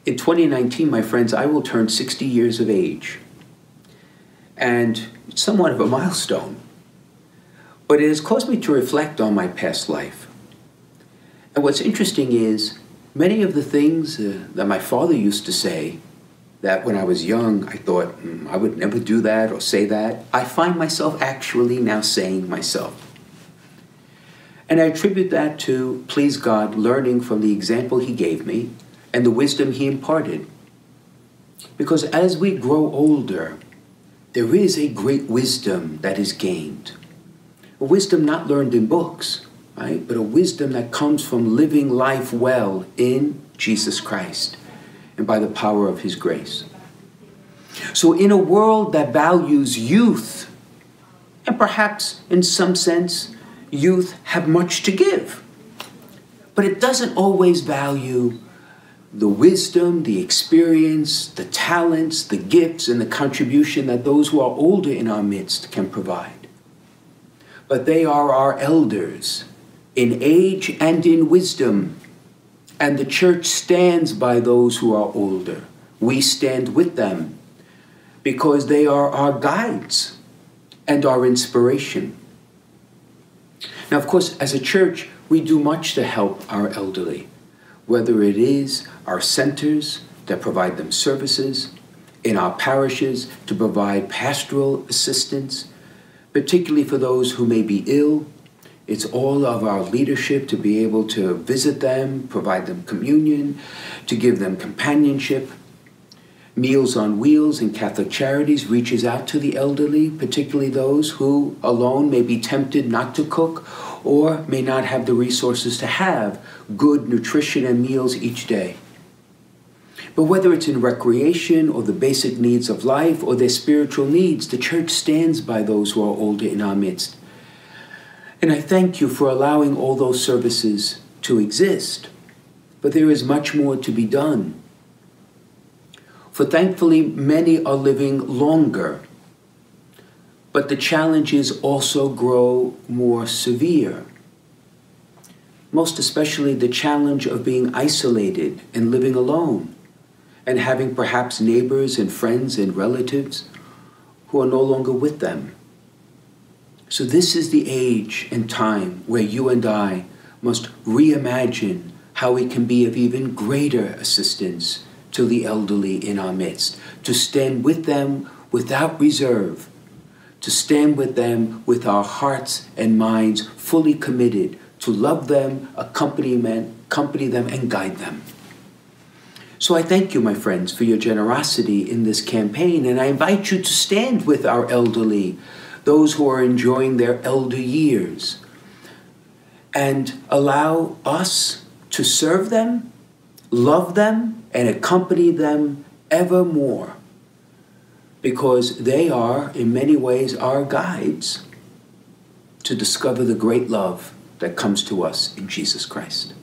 In 2019, my friends, I will turn 60 years of age. And it's somewhat of a milestone. But it has caused me to reflect on my past life. And what's interesting is, many of the things that my father used to say, that when I was young, I thought, I would never do that or say that, I find myself actually now saying myself. And I attribute that to, please God, learning from the example he gave me and the wisdom he imparted. Because as we grow older, there is a great wisdom that is gained. A wisdom not learned in books, right? But a wisdom that comes from living life well in Jesus Christ and by the power of his grace. So in a world that values youth, and perhaps in some sense, youth have much to give, but it doesn't always value the wisdom, the experience, the talents, the gifts, and the contribution that those who are older in our midst can provide. But they are our elders in age and in wisdom, and the church stands by those who are older. We stand with them because they are our guides and our inspiration. Now, of course, as a church, we do much to help our elderly, whether it is our centers that provide them services, in our parishes to provide pastoral assistance, particularly for those who may be ill. It's all of our leadership to be able to visit them, provide them communion, to give them companionship. Meals on Wheels and Catholic Charities reaches out to the elderly, particularly those who alone may be tempted not to cook or may not have the resources to have good nutrition and meals each day. But whether it's in recreation or the basic needs of life or their spiritual needs, the church stands by those who are older in our midst. And I thank you for allowing all those services to exist. But there is much more to be done. For thankfully, many are living longer. But the challenges also grow more severe. Most especially the challenge of being isolated and living alone, and having perhaps neighbors and friends and relatives who are no longer with them. So this is the age and time where you and I must reimagine how we can be of even greater assistance to the elderly in our midst, to stand with them without reserve, to stand with them with our hearts and minds fully committed to love them, accompany them, and guide them. So I thank you, my friends, for your generosity in this campaign, and I invite you to stand with our elderly, those who are enjoying their elder years, and allow us to serve them, love them, and accompany them evermore, because they are, in many ways, our guides to discover the great love that comes to us in Jesus Christ.